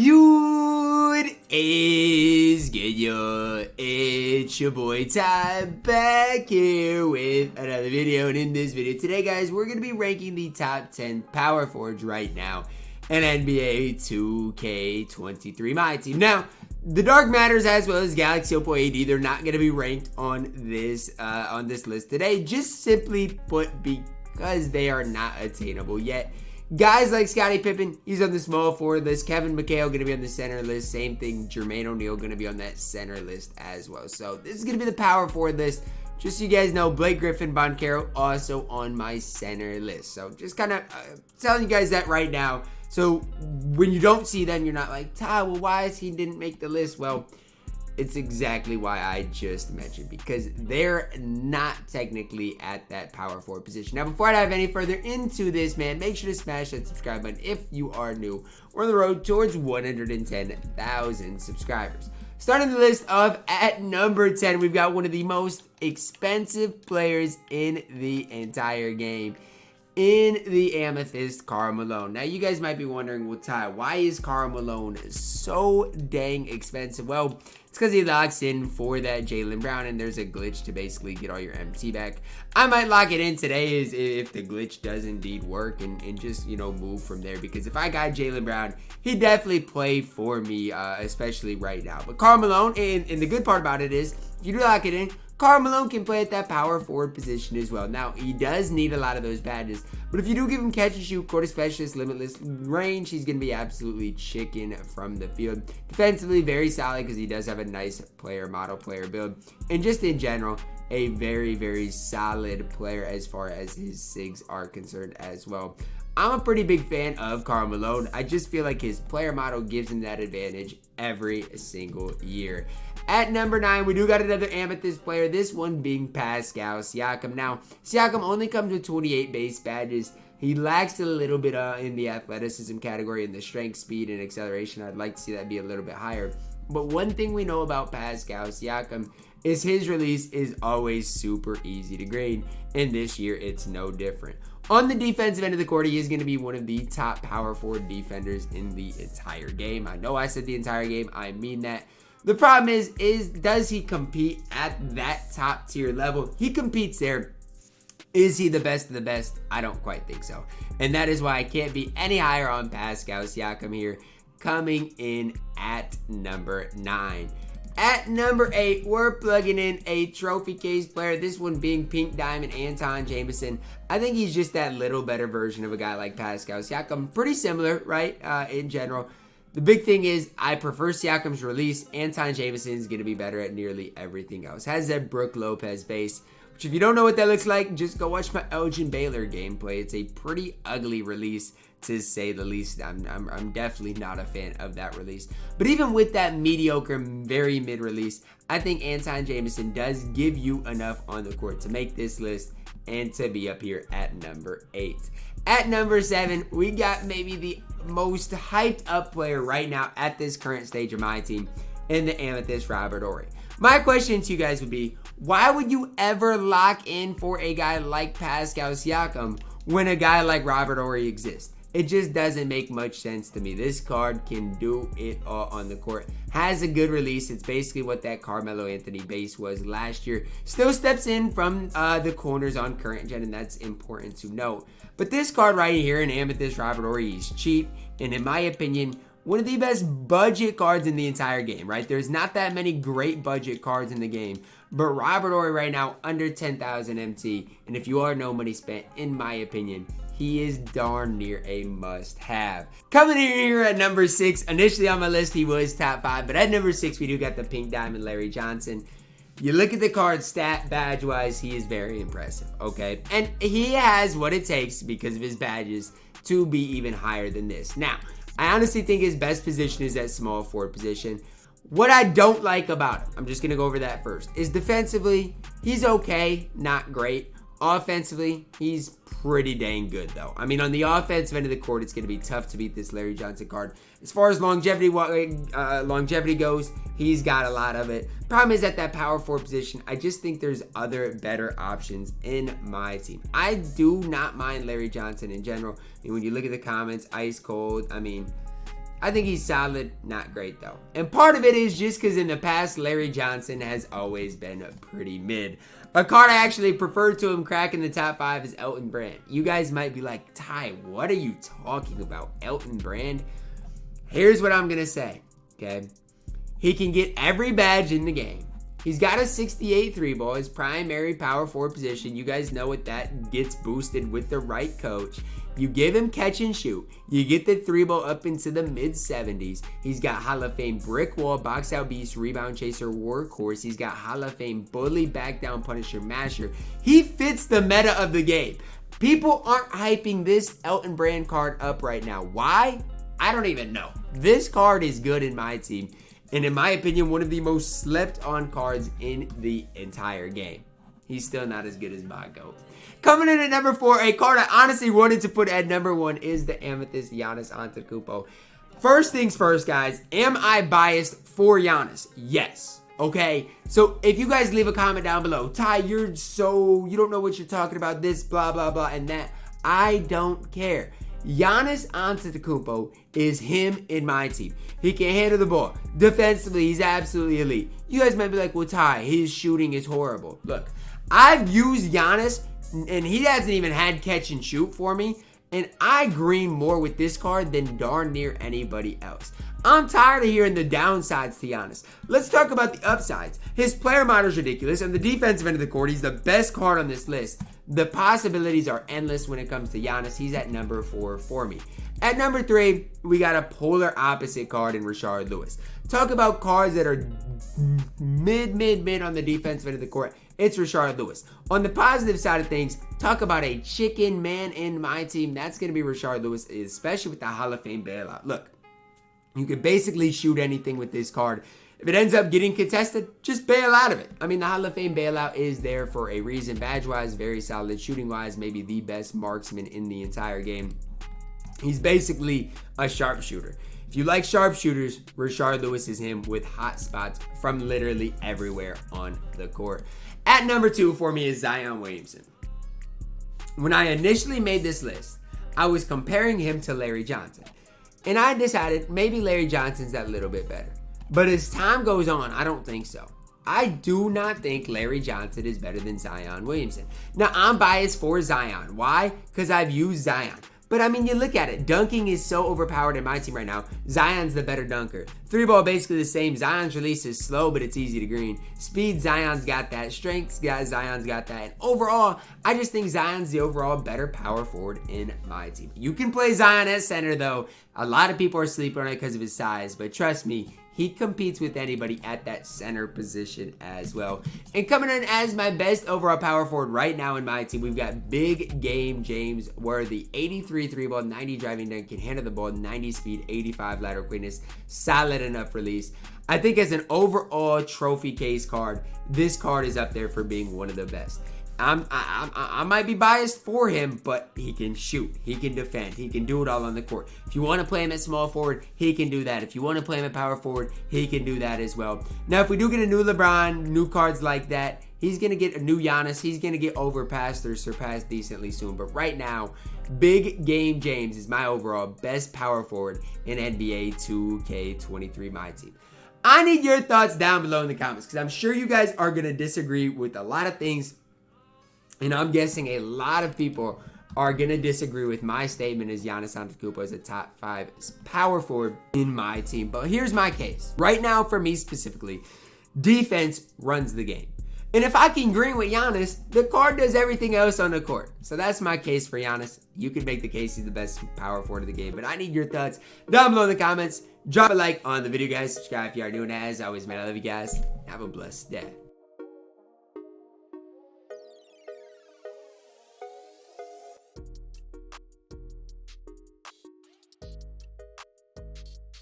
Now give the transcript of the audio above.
What is good, yo? It's your boy Ty back here with another video, and in this video today, guys, we're gonna be ranking the top 10 power forwards right now in NBA 2K23 MyTEAM. Now, the Dark Matters as well as Galaxy Opal AD, they're not gonna be ranked on this list today, just simply put because they are not attainable yet. Guys like Scottie Pippen, he's on the small forward list. Kevin McHale going to be on the center list. Same thing, Jermaine O'Neal going to be on that center list as well. So this is going to be the power forward list. Just so you guys know, Blake Griffin, Boncaro also on my center list. So just kind of telling you guys that right now. So when you don't see them, you're not like, Ty, well, why is he didn't make the list? Well, it's exactly why I just mentioned, because they're not technically at that power forward position. Now, before I dive any further into this, man, make sure to smash that subscribe button if you are new. We're on the road towards 110,000 subscribers. Starting the list off at number 10, we've got one of the most expensive players in the entire game, in the Amethyst, Karl Malone. Now, you guys might be wondering, well, Ty, why is Karl Malone so dang expensive? Well, it's because he locks in for that Jaylen Brown, and there's a glitch to basically get all your MT back. I might lock it in today if the glitch does indeed work and just, you know, move from there. Because if I got Jaylen Brown, he'd definitely play for me, especially right now. But Karl Malone, and the good part about it is, if you do lock it in, Karl Malone can play at that power forward position as well. Now, he does need a lot of those badges, but if you do give him catch and shoot, quarter specialist, limitless range, he's going to be absolutely chicken from the field. Defensively, very solid because he does have a nice model player build. And just in general, a very, very solid player as far as his SIGs are concerned as well. I'm a pretty big fan of Karl Malone. I just feel like his player model gives him that advantage every single year. At number 9, we do got another Amethyst player, this one being Pascals Jacob. Now, Siakam only comes with 28 base badges. He lacks a little bit in the athleticism category and the strength, speed, and acceleration. I'd like to see that be a little bit higher. But one thing we know about Pascals Jacob is his release is always super easy to grade, and this year it's no different. On the defensive end of the court, he is going to be one of the top power forward defenders in the entire game. I know I said the entire game. I mean that. The problem is does he compete at that top tier level? He competes there. Is he the best of the best? I don't quite think so. And that is why I can't be any higher on Pascals Jacob here, coming in at number 9. At number 8, we're plugging in a trophy case player, this one being Pink Diamond Anton Jameson. I think he's just that little better version of a guy like Pascals Jacob. Pretty similar, right, in general. The big thing is I prefer Siakam's release. Anton Jameson is going to be better at nearly everything else. Has that Brook Lopez base, which if you don't know what that looks like, just go watch my Elgin Baylor gameplay. It's a pretty ugly release, to say the least. I'm definitely not a fan of that release. But even with that mediocre, very mid release, I think Anton Jameson does give you enough on the court to make this list and to be up here at number 8. At number 7, we got maybe the most hyped up player right now at this current stage of my team in the Amethyst Robert Ori. My question to you guys would be, why would you ever lock in for a guy like Pascals Jacob when a guy like Robert Ori exists? It just doesn't make much sense to me. This card can do it all on the court. Has a good release. It's basically what that Carmelo Anthony base was last year. Still steps in from the corners on current gen, and that's important to note. But this card right here in Amethyst Robert Ori is cheap, and in my opinion, one of the best budget cards in the entire game, right? There's not that many great budget cards in the game, but Robert Ori right now under 10,000 MT, and if you are no money spent, in my opinion, he is darn near a must-have. Coming in here at number 6, initially on my list he was top 5, but at number 6 we do got the Pink Diamond Larry Johnson. You look at the card stat badge-wise, he is very impressive, okay? And he has what it takes because of his badges to be even higher than this. Now, I honestly think his best position is that small forward position. What I don't like about him, I'm just going to go over that first, is defensively, he's okay, not great. Offensively, he's pretty dang good, though. I mean, on the offensive end of the court, it's going to be tough to beat this Larry Johnson card. As far as longevity goes, he's got a lot of it. Problem is at that power forward position, I just think there's other better options in my team. I do not mind Larry Johnson in general. I mean, when you look at the comments, ice cold, I mean, I think he's solid, not great though. And part of it is just because in the past, Larry Johnson has always been pretty mid. A card I actually prefer to him cracking the top 5 is Elton Brand. You guys might be like, Ty, what are you talking about? Elton Brand? Here's what I'm going to say, okay? He can get every badge in the game. He's got a 68 3 ball, his primary power forward position. You guys know what that gets boosted with the right coach. You give him catch and shoot. You get the 3 ball up into the mid 70s. He's got Hall of Fame brick wall, box out beast, rebound chaser, workhorse. He's got Hall of Fame bully, back down punisher, masher. He fits the meta of the game. People aren't hyping this Elton Brand card up right now. Why? I don't even know. This card is good in my team. And in my opinion, one of the most slept on cards in the entire game. He's still not as good as Bago. Coming in at number 4, a card I honestly wanted to put at number 1 is the Amethyst Giannis Antetokounmpo. First things first, guys. Am I biased for Giannis? Yes. Okay? So if you guys leave a comment down below, Ty, you don't know what you're talking about, this, blah, blah, blah, and that. I don't care. Giannis Antetokounmpo is him in my team. He can handle the ball. Defensively, he's absolutely elite. You guys might be like, well, Ty, his shooting is horrible. Look, I've used Giannis, and he hasn't even had catch and shoot for me, and I green more with this card than darn near anybody else. I'm tired of hearing the downsides to Giannis. Let's talk about the upsides. His player model is ridiculous. On the defensive end of the court, he's the best card on this list. The possibilities are endless when it comes to Giannis. He's at number 4 for me. At number 3, we got a polar opposite card in Rashard Lewis. Talk about cards that are mid on the defensive end of the court. It's Rashard Lewis. On the positive side of things, talk about a chicken man in my team. That's going to be Rashard Lewis, especially with the Hall of Fame bailout. Look, you can basically shoot anything with this card. If it ends up getting contested, just bail out of it. I mean, the Hall of Fame bailout is there for a reason. Badge-wise, very solid. Shooting-wise, maybe the best marksman in the entire game. He's basically a sharpshooter. If you like sharpshooters, Rashard Lewis is him with hot spots from literally everywhere on the court. At number 2 for me is Zion Williamson. When I initially made this list, I was comparing him to Larry Johnson. And I decided maybe Larry Johnson's that little bit better. But as time goes on, I don't think so. I do not think Larry Johnson is better than Zion Williamson. Now, I'm biased for Zion. Why? Because I've used Zion. But I mean, you look at it. Dunking is so overpowered in my team right now. Zion's the better dunker. 3-ball basically the same. Zion's release is slow, but it's easy to green. Speed, Zion's got that. Strength, Zion's got that. And overall, I just think Zion's the overall better power forward in my team. You can play Zion at center, though. A lot of people are sleeping on it because of his size. But trust me, he competes with anybody at that center position as well. And coming in as my best overall power forward right now in my team, we've got Big Game James Worthy. 83 3-ball, 90 driving dunk, can handle the ball, 90 speed, 85 lateral quickness, solid enough release. I think as an overall trophy case card, this card is up there for being one of the best. I might be biased for him, but he can shoot, he can defend, he can do it all on the court. If you want to play him at small forward, he can do that. If you want to play him at power forward, he can do that as well. Now, if we do get a new LeBron, new cards like that, he's going to get a new Giannis. He's going to get overpassed or surpassed decently soon. But right now, Big Game James is my overall best power forward in NBA 2K23 MyTEAM. I need your thoughts down below in the comments because I'm sure you guys are going to disagree with a lot of things. And I'm guessing a lot of people are going to disagree with my statement as Giannis Antetokounmpo is a top 5 power forward in my team. But here's my case. Right now, for me specifically, defense runs the game. And if I can green with Giannis, the card does everything else on the court. So that's my case for Giannis. You can make the case he's the best power forward of the game. But I need your thoughts down below in the comments. Drop a like on the video, guys. Subscribe if you are doing that. As always, man, I love you guys. Have a blessed day.